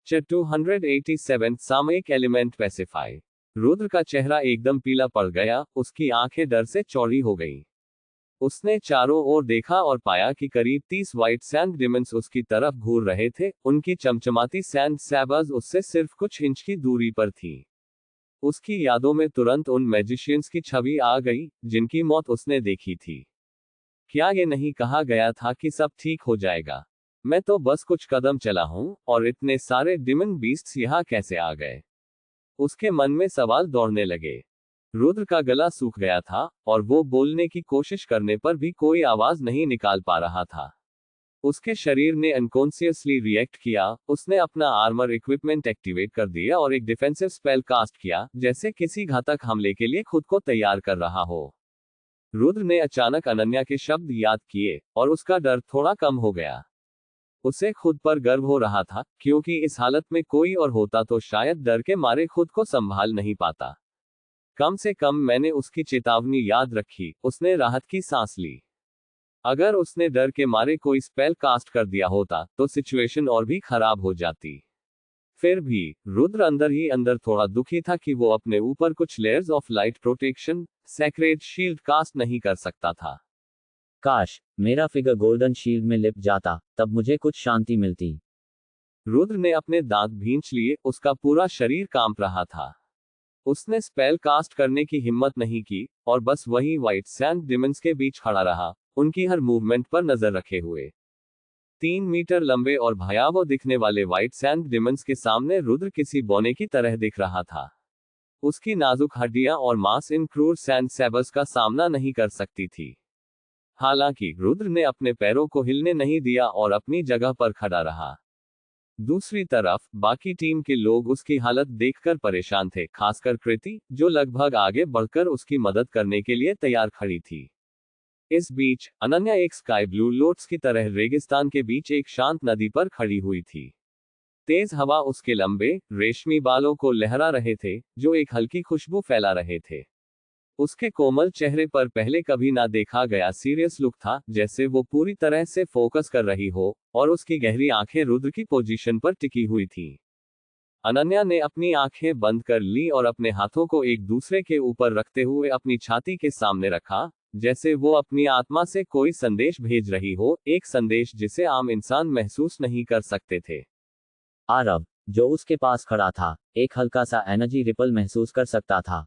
287 सामयिक element specify. Rudra का चेहरा एकदम पीला पड़ गया, उसकी आंखें डर से चौड़ी हो गईं। उसने चारों ओर देखा और पाया कि करीब 30 व्हाइट सैंड डिमंस उसकी तरफ घूर रहे थे। उनकी चमचमाती सैंड सैबर्स उससे सिर्फ कुछ इंच की दूरी पर थी। उसकी यादों में तुरंत उन मैजिशियंस की छवि आ गई, जिनकी मौत उसने देखी थी। क्या ये नहीं कहा गया था कि सब ठीक हो जाएगा? मैं तो बस कुछ कदम चला हूं, और इतने सारे डिमन बीस्ट्स यहाँ कैसे आ गए? उसके मन में सवाल दौड़ने लगे। रुद्र का गला सूख गया था, और वो बोलने की कोशिश करने पर भी कोई आवाज नहीं निकाल पा रहा था। उसके शरीर ने अनकॉन्शियसली रिएक्ट किया। उसने अपना आर्मर इक्विपमेंट एक्टिवेट कर दिया और एक डिफेंसिव स्पेल कास्ट किया, जैसे किसी घातक हमले के लिए खुद को तैयार कर रहा हो। रुद्र ने अचानक अनन्या के शब्द याद किए, और उसका डर थोड़ा कम हो गया। उसे खुद पर गर्व हो रहा था, क्योंकि इस हालत में कोई और होता तो शायद डर के मारे खुद को संभाल नहीं पाता। कम से कम मैंने उसकी चेतावनी याद रखी, उसने राहत की सांस ली। अगर उसने डर के मारे कोई स्पेल कास्ट कर दिया होता, तो सिचुएशन और भी खराब हो जाती। फिर भी, रुद्र अंदर ही अंदर थोड़ा दुखी था कि वो अपने ऊपर कुछ layers of light protection, sacred shield cast नहीं कर सकता था। काश मेरा फिगर गोल्डन शील्ड में लिप जाता, तब मुझे कुछ शांति मिलती। रुद्र ने अपने दांत भींच लिए, उसका पूरा शरीर कांप रहा था। उसने स्पेल कास्ट करने की हिम्मत नहीं की, और बस वही व्हाइट सैंड डिमंस के बीच खड़ा रहा, उनकी हर मूवमेंट पर नजर रखे हुए। 3 मीटर लंबे और भयावह दिखने वाले व्हाइट सैंड डिमंस के सामने रुद्र किसी बौने की तरह दिख रहा था। उसकी नाजुक हड्डियां और मांस इन क्रूर सैंड सैबर्स का सामना नहीं कर सकती थी। हालांकि रुद्र ने अपने पैरों को हिलने नहीं दिया और अपनी जगह पर खड़ा रहा। दूसरी तरफ बाकी टीम के लोग उसकी हालत देखकर परेशान थे, खासकर कृति, जो लगभग आगे बढ़कर उसकी मदद करने के लिए तैयार खड़ी थी। इस बीच अनन्या एक स्काई ब्लू लोट्स की तरह रेगिस्तान के बीच एक शांत नदी पर खड़ी हुई थी। तेज हवा उसके लंबे, रेशमी बालों को लहरा रहे थे, जो एक हल्की खुशबू फैला रहे थे। उसके कोमल चेहरे पर पहले कभी ना देखा गया सीरियस लुक था, जैसे वो पूरी तरह से फोकस कर रही हो, और उसकी गहरी आंखें रुद्र की पोजीशन पर टिकी हुई थी। अनन्या ने अपनी आंखें बंद कर ली और अपने हाथों को एक दूसरे के ऊपर रखते हुए अपनी छाती के सामने रखा, जैसे वो अपनी आत्मा से कोई संदेश भेज रही हो, एक संदेश जिसे आम इंसान महसूस नहीं कर सकते थे। आरव, जो उसके पास खड़ा था, एक हल्का सा एनर्जी रिपल महसूस कर सकता था।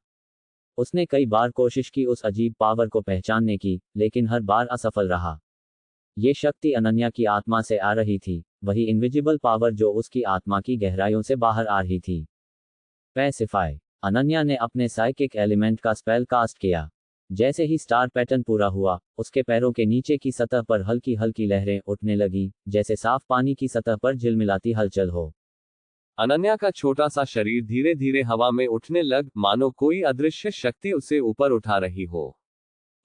उसने कई बार कोशिश की उस अजीब पावर को पहचानने की, लेकिन हर बार असफल रहा। ये शक्ति अनन्या की आत्मा से आ रही थी, वही इनविजिबल पावर जो उसकी आत्मा की गहराइयों से बाहर आ रही थी। पैसिफाई। अनन्या ने अपने साइकिक एलिमेंट का स्पेल कास्ट किया। जैसे ही स्टार पैटर्न पूरा हुआ, उसके पैरों के नीचे की सतह पर हल्की हल्की लहरें उठने लगीं, जैसे साफ पानी की सतह पर झिलमिलाती हलचल हो। अनन्या का छोटा सा शरीर धीरे धीरे हवा में उठने लग, मानो कोई अदृश्य शक्ति उसे ऊपर उठा रही हो।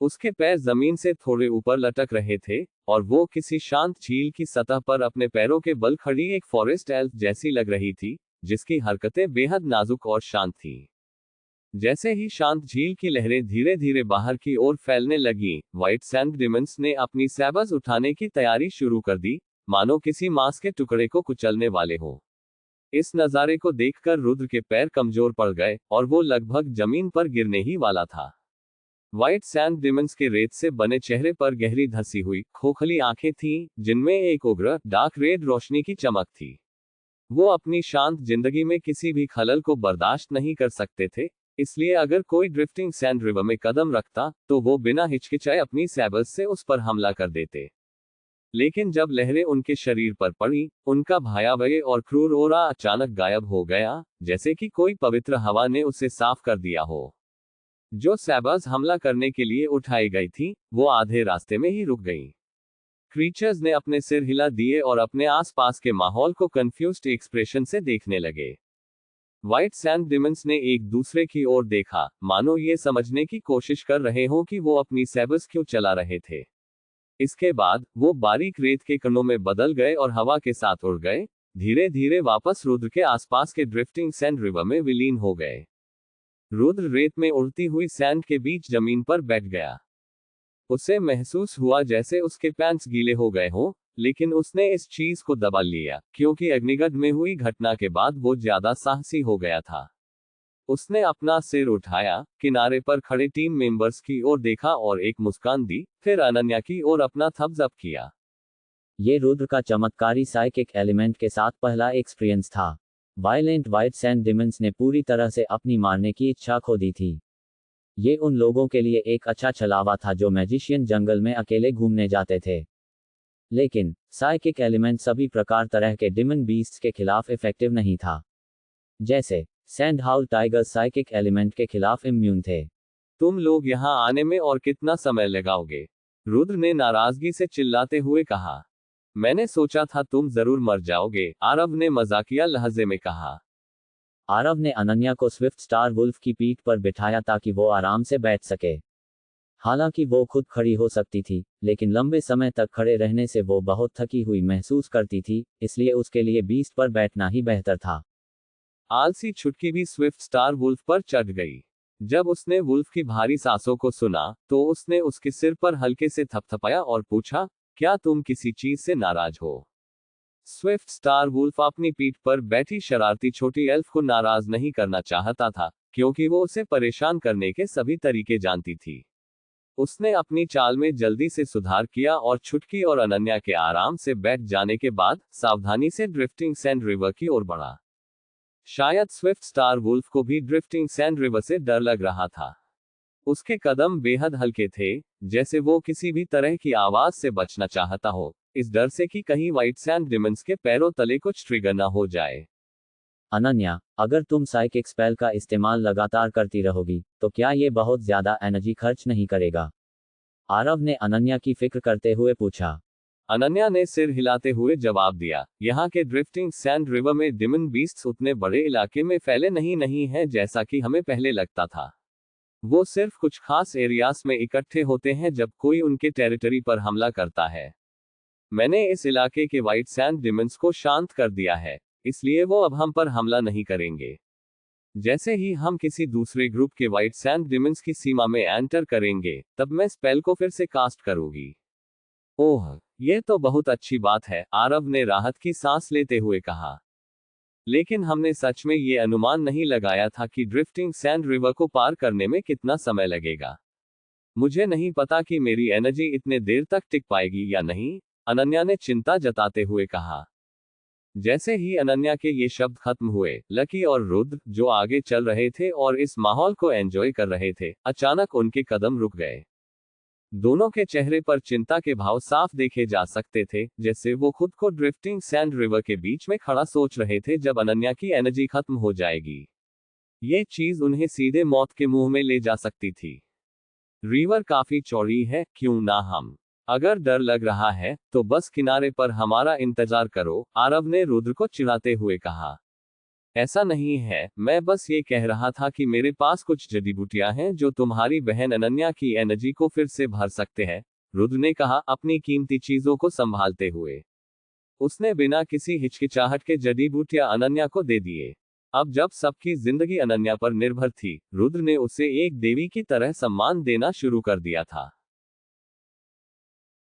उसके पैर जमीन से थोड़े ऊपर लटक रहे थे, और वो किसी शांत झील की सतह पर अपने पैरों के बल खड़ी एक फॉरेस्ट एल्फ जैसी लग रही थी, जिसकी हरकतें बेहद नाजुक और शांत थीं। जैसे ही शांत झील की लहरें धीरे धीरे बाहर की ओर फैलने लगीं, व्हाइट सैंड डिमंस ने अपनी सैबर्स उठाने की तैयारी शुरू कर दी, मानो किसी मांस के टुकड़े को कुचलने वाले हों। इस नज़ारे को देखकर रुद्र के पैर कमजोर पड़ गए, और वो लगभग जमीन पर गिरने ही वाला था। व्हाइट सैंड डिमंस के रेत से बने चेहरे पर गहरी धंसी हुई, खोखली आंखें थीं, जिनमें एक उग्र, डार्क रेड रोशनी की चमक थी। वो अपनी शांत जिंदगी में किसी भी खलल को बर्दाश्त नहीं कर सकते थे, इसलिए अगर कोई ड्रिफ्टिंग सैंड रिवर में कदम रखता, तो वो बिना हिचकिचाए अपनी सैबर्स से उस पर हमला कर देते। लेकिन जब लहरें उनके शरीर पर पड़ी, उनका भयावह और क्रूर ओरा अचानक गायब हो गया, जैसे कि कोई पवित्र हवा ने उसे साफ कर दिया हो। जो सैबर्स हमला करने के लिए उठाई गई थी, वो आधे रास्ते में ही रुक गईं। क्रीचर्स ने अपने सिर हिला दिए और अपने आसपास के माहौल को कंफ्यूज्ड एक्सप्रेशन से देखने लगे। व्हाइट सैंड डिमंस ने एक दूसरे की ओर देखा, मानो ये समझने की कोशिश कर रहे हों कि वो अपनी सैबर्स क्यों चला रहे थे। इसके बाद वो बारीक रेत के कणों में बदल गए और हवा के साथ उड़ गए, धीरे धीरे वापस रुद्र के आसपास के ड्रिफ्टिंग सैंड रिवर में विलीन हो गए। रुद्र रेत में उड़ती हुई सैंड के बीच जमीन पर बैठ गया। उसे महसूस हुआ जैसे उसके पैंट्स गीले हो गए हों, लेकिन उसने इस चीज को दबा लिया क्योंकि अग्निगढ़ में हुई घटना के बाद वो ज्यादा साहसी हो गया था। उसने अपना सिर उठाया, किनारे पर खड़े टीम मेंबर्स की ओर देखा और एक मुस्कान दी, फिर अनन्या की ओर अपना थम्स अप किया। ये रुद्र का चमत्कारी साइकिक एलिमेंट के साथ पहला एक्सपीरियंस था। वायलेंट वाइट सैंड डिमंस ने पूरी तरह से अपनी मारने की इच्छा खो दी थी। ये उन लोगों के लिए एक अच्छा छलावा था जो मैजिशियन जंगल में अकेले घूमने जाते थे। लेकिन साइकिक एलिमेंट सभी प्रकार तरह के डिमन बीस्ट्स के खिलाफ इफेक्टिव नहीं था। जैसे सैंड हाउल टाइगर साइकिक एलिमेंट के खिलाफ इम्यून थे। तुम लोग यहाँ आने में और कितना समय लगाओगे? रुद्र ने नाराजगी से चिल्लाते हुए कहा। मैंने सोचा था तुम जरूर मर जाओगे, आरव ने मजाकिया लहजे में कहा। आरव ने अनन्या को स्विफ्ट स्टार वुल्फ की पीठ पर बिठाया ताकि वो आराम से बैठ सके। हालांकि वो खुद खड़ी हो सकती थी, लेकिन लंबे समय तक खड़े रहने से वो बहुत थकी हुई महसूस करती थी, इसलिए उसके लिए बीस्ट पर बैठना ही बेहतर था। आलसी छुटकी भी स्विफ्ट स्टार वुल्फ पर चढ़ गई। जब उसने वुल्फ की भारी सांसों को सुना, तो उसने उसके सिर पर हल्के से थपथपाया और पूछा, क्या तुम किसी चीज से नाराज हो? स्विफ्ट स्टार वुल्फ अपनी पीठ पर बैठी शरारती छोटी एल्फ को नाराज नहीं करना चाहता था, क्योंकि वो उसे परेशान करने के सभी तरीके जानती थी। उसने अपनी चाल में जल्दी से सुधार किया और छुटकी और अनन्या के आराम से बैठ जाने के बाद सावधानी से ड्रिफ्टिंग सैंड रिवर की ओर बढ़ा। शायद स्विफ्ट स्टार वुल्फ को भी ड्रिफ्टिंग सैंड रिवर से डर लग रहा था। उसके कदम बेहद हल्के थे, जैसे वो किसी भी तरह की आवाज से बचना चाहता हो, इस डर से कि कहीं व्हाइट सैंड डिमंस के पैरों तले कुछ ट्रिगर न हो जाए। अनन्या, अगर तुम साइकिक स्पेल का इस्तेमाल लगातार करती रहोगी, तो क्या ये बहुत ज्यादा एनर्जी खर्च नहीं करेगा? आरव ने अनन्या की फिक्र करते हुए पूछा। अनन्या ने सिर हिलाते हुए जवाब दिया, यहाँ के ड्रिफ्टिंग सैंड रिवर में डिमन बीस्ट्स उतने बड़े इलाके में फैले नहीं हैं जैसा कि हमें पहले लगता था। वो सिर्फ कुछ खास एरियाज में इकट्ठे होते हैं जब कोई उनके टेरिटरी पर हमला करता है। मैंने इस इलाके के व्हाइट सैंड डिमंस को शांत कर दिया है, इसलिए वो अब हम पर हमला नहीं करेंगे। जैसे ही हम किसी दूसरे ग्रुप के व्हाइट सैंड डिमंस की सीमा में एंटर करेंगे, तब मैं स्पेल को फिर से कास्ट करूंगी। ओह, यह तो बहुत अच्छी बात है, आरव ने राहत की सांस लेते हुए कहा। लेकिन हमने सच में ये अनुमान नहीं लगाया था कि ड्रिफ्टिंग सैंड रिवर को पार करने में कितना समय लगेगा। मुझे नहीं पता कि मेरी एनर्जी इतने देर तक टिक पाएगी या नहीं, अनन्या ने चिंता जताते हुए कहा। जैसे ही अनन्या के ये शब्द खत्म हुए, लकी और रुद्र, जो आगे चल रहे थे और इस माहौल को एंजॉय कर रहे थे, अचानक उनके कदम रुक गए। दोनों के चेहरे पर चिंता के भाव साफ देखे जा सकते थे, जैसे वो खुद को ड्रिफ्टिंग सैंड रिवर के बीच में खड़ा सोच रहे थे जब अनन्या की एनर्जी खत्म हो जाएगी। ये चीज उन्हें सीधे मौत के मुंह में ले जा सकती थी। रिवर काफी चौड़ी है, क्यों ना हम, अगर डर लग रहा है तो बस किनारे पर हमारा इंतजार करो, आरव ने रुद्र को चिढ़ाते हुए कहा। ऐसा नहीं है, मैं बस ये कह रहा था कि मेरे पास कुछ जड़ी बूटियां हैं जो तुम्हारी बहन अनन्या की एनर्जी को फिर से भर सकते हैं, रुद्र ने कहा, अपनी कीमती चीजों को संभालते हुए। उसने बिना किसी हिचकिचाहट के जड़ी बूटियां अनन्या को दे दिए। अब जब सबकी जिंदगी अनन्या पर निर्भर थी, रुद्र ने उसे एक देवी की तरह सम्मान देना शुरू कर दिया था।